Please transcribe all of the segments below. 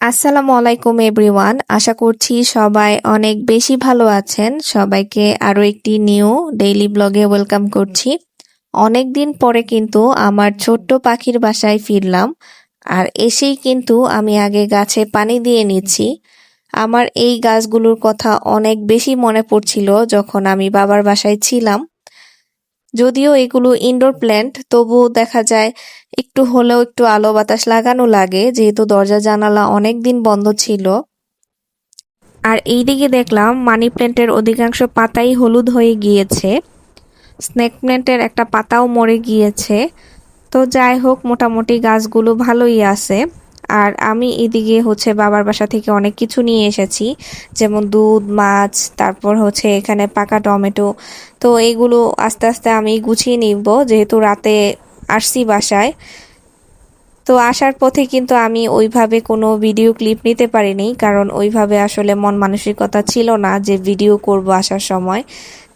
আসসালামু আলাইকুম এভরিওয়ান। আশা করছি সবাই অনেক বেশি ভালো আছেন। সবাইকে আরো একটি নিউ ডেইলি ব্লগে ওয়েলকাম করছি। অনেক দিন পরে কিন্তু আমার ছোট্ট পাখির বাসায় ফিরলাম। আর এসেই কিন্তু আমি আগে গাছে পানি দিয়ে নিচ্ছি। আমার এই গাছগুলোর কথা অনেক বেশি মনে পড়ছিল যখন আমি বাবার বাসায় ছিলাম। যদিও এগুলো ইনডোর প্ল্যান্ট, তবুও দেখা যায় একটু হলেও একটু আলো বাতাস লাগানো লাগে, যেহেতু দরজা জানালা অনেক দিন বন্ধ ছিল। আর এইদিকে দেখলাম মানি প্ল্যান্টের অধিকাংশ পাতাই হলুদ হয়ে গিয়েছে, স্নেক প্ল্যান্টের একটা পাতাও মরে গিয়েছে। তো যাই হোক, মোটামুটি গাছগুলো ভালোই আছে। আর আমি এদিকে বাবার বাসা থেকে অনেক কিছু নিয়ে এসেছি, যেমন দুধ, মাছ, তারপর এখানে পাকা টমেটো। তো এইগুলো আস্তে আস্তে আমি গুছিয়ে নিব, যেহেতু রাতে আসছি বাসায়। তো আসার পথে কিন্তু আমি ওইভাবে কোনো ভিডিও ক্লিপ নিতে পারিনি, কারণ ওইভাবে আসলে মন মানসিকতা ছিল না যে ভিডিও করব আসার সময়।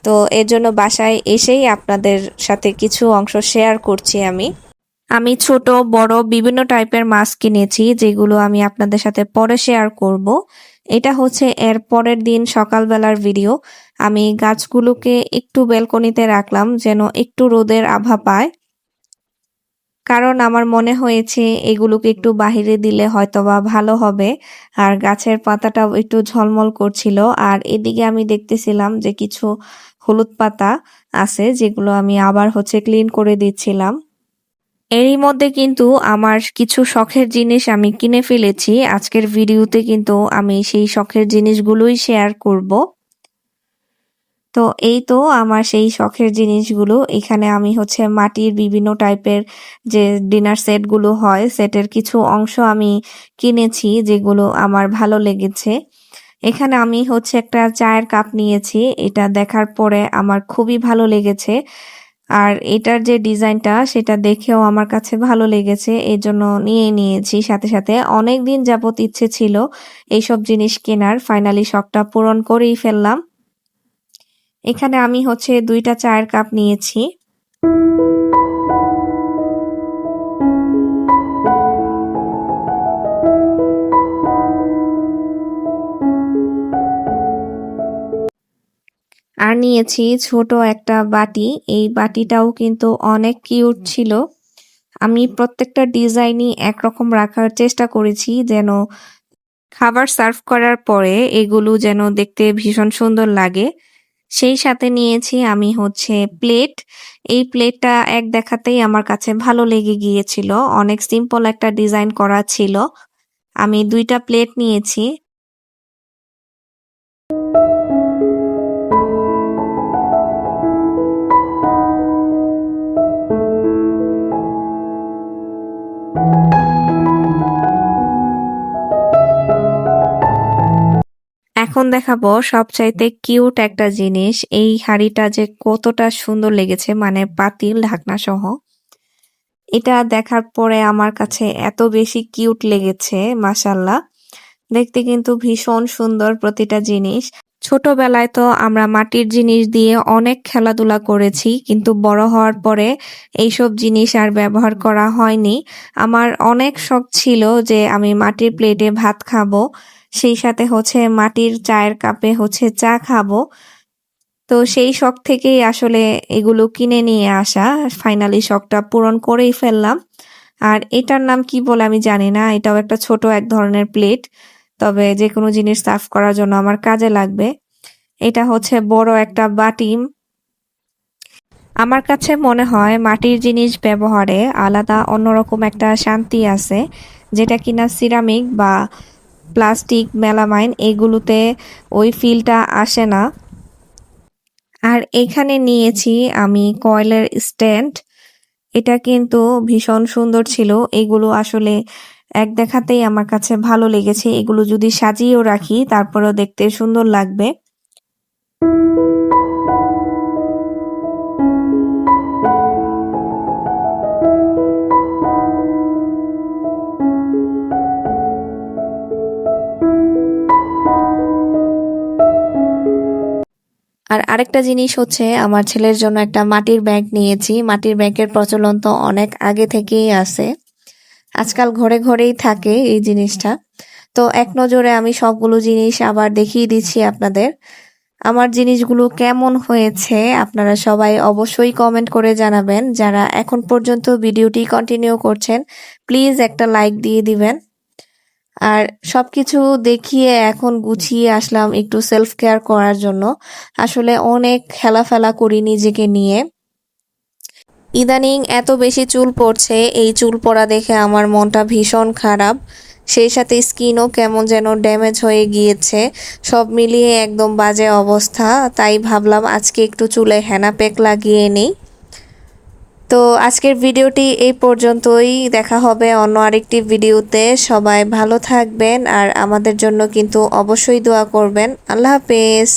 তো এর জন্য বাসায় এসেই আপনাদের সাথে কিছু অংশ শেয়ার করছি। আমি ছোট বড় বিভিন্ন টাইপের মাছ কিনেছি, যেগুলো আমি আপনাদের সাথে পরে শেয়ার করব। এটা এর পরের দিন সকালবেলার ভিডিও। আমি গাছগুলোকে একটু ব্যালকনিতে রাখলাম যেন একটু রোদের আভা পায়, কারণ আমার মনে হয়েছে এগুলোকে একটু বাহিরে দিলে হয়তোবা ভালো হবে। আর গাছের পাতাটাও একটু ঝলমল করছিল। আর এদিকে আমি দেখতেছিলাম যে কিছু হলুদ পাতা আছে, যেগুলো আমি আবার ক্লিন করে দিচ্ছিলাম। এরই মধ্যে কিন্তু আমার কিছু শখের জিনিস আমি কিনে ফেলেছি। আজকের ভিডিওতে কিন্তু আমি সেই শখের জিনিসগুলোই শেয়ার করব। তো এই তো আমার সেই শখের জিনিসগুলো। এখানে আমি মাটির বিভিন্ন টাইপের যে ডিনার সেটগুলো হয়, সেটের কিছু অংশ আমি কিনেছি, যেগুলো আমার ভালো লেগেছে। এখানে আমি একটা চায়ের কাপ নিয়েছি। এটা দেখার পরে আমার খুবই ভালো লেগেছে। আর এটার যে ডিজাইনটা, সেটা দেখেও আমার কাছে ভালো লেগেছে, এই জন্য নিয়ে নিয়েছি। সাথে সাথে অনেক দিন যাবত ইচ্ছে ছিল এইসব জিনিস কেনার, ফাইনালি শখটা পূরণ করেই ফেললাম। এখানে আমি 2টা চায়ের কাপ নিয়েছি। আর নিয়েছি ছোট একটা বাটি। এই বাটিটাও কিন্তু অনেক কিউট ছিল। আমি প্রত্যেকটা ডিজাইনই একরকম রাখার চেষ্টা করেছি, যেন খাবার সার্ভ করার পরে এগুলো যেন দেখতে ভীষণ সুন্দর লাগে। সেই সাথে নিয়েছি আমি প্লেট। এই প্লেটটা এক দেখাতেই আমার কাছে ভালো লেগে গিয়েছিল। অনেক সিম্পল একটা ডিজাইন করা ছিল। আমি 2টা প্লেট নিয়েছি। এখন দেখাবো সবচাইতে কিউট একটা জিনিস। এই হাঁড়িটা যে কতটা সুন্দর লেগেছে, মানে পাতিল ঢাকনা সহ। এটা দেখার পরে আমার কাছে এত বেশি কিউট লেগেছে, মাশাআল্লাহ। দেখতে কিন্তু ভীষণ সুন্দর প্রতিটা জিনিস। ছোটবেলায় তো আমরা মাটির জিনিস দিয়ে অনেক খেলাধুলা করেছি, কিন্তু বড় হওয়ার পরে এইসব জিনিস আর ব্যবহার করা হয়নি। আমার অনেক শখ ছিল যে আমি মাটির প্লেটে ভাত খাবো, সেই সাথে মাটির চায়ের কাপে চা খাবো। তো সেই শখ থেকেই আসলে এগুলো কিনে নিয়ে আসা। ফাইনালি শখটা পূরণ করেই ফেললাম। আর এটার নাম কি বলে আমি জানি না। এটাও একটা ছোট এক ধরনের প্লেট, তবে যে কোনো জিনিস সার্ভ করার জন্য আমার কাজে লাগবে। এটা বড় একটা বাটি। আমার কাছে মনে হয় মাটির জিনিস ব্যবহারে আলাদা অন্যরকম একটা শান্তি আছে, যেটা কিনা সিরামিক বা প্লাস্টিক, মেলামাইন এগুলোতে ওই ফিলটা আসে না। আর এখানে নিয়েছি আমি কয়েলের স্ট্যান্ড। এটা কিন্তু ভীষণ সুন্দর ছিল। এগুলো আসলে এক দেখাতেই আমার কাছে ভালো লেগেছে। এগুলো যদি সাজিয়েও রাখি তারপরেও দেখতে সুন্দর লাগবে। আর আরেকটা জিনিস আমার ছেলের জন্য একটা মাটির ব্যাগ নিয়েছি। মাটির ব্যাগের প্রচলন তো অনেক আগে থেকেই আছে, আজকাল ঘরে ঘরেই থাকে এই জিনিসটা। তো এক নজরে আমি সবগুলো জিনিস আবার দেখিয়ে দিচ্ছি আপনাদের। আমার জিনিসগুলো কেমন হয়েছে আপনারা সবাই অবশ্যই কমেন্ট করে জানাবেন। যারা এখন পর্যন্ত ভিডিওটি কন্টিনিউ করছেন প্লিজ একটা লাইক দিয়ে দিবেন। আর সবকিছু দেখিয়ে এখন গুছিয়ে আসলাম একটু সেলফ কেয়ার করার জন্য। আসলে অনেক খেলাফেলা করি নিজেকে নিয়ে। ইদানিং এত বেশি চুল পড়ছে, এই চুল পড়া দেখে আমার মনটা ভীষণ খারাপ। সেই সাথে স্কিনও কেমন যেন ড্যামেজ হয়ে গিয়েছে। সব মিলিয়ে একদম বাজে অবস্থা। তাই ভাবলাম আজকে একটু চুলে হেনা প্যাক লাগিয়ে নিই। তো আজকের ভিডিওটি এই পর্যন্তই। দেখা হবে অন্য আরেকটি ভিডিওতে। সবাই ভালো থাকবেন আর আমাদের জন্য কিন্তু অবশ্যই দোয়া করবেন। আল্লাহ হাফেজ।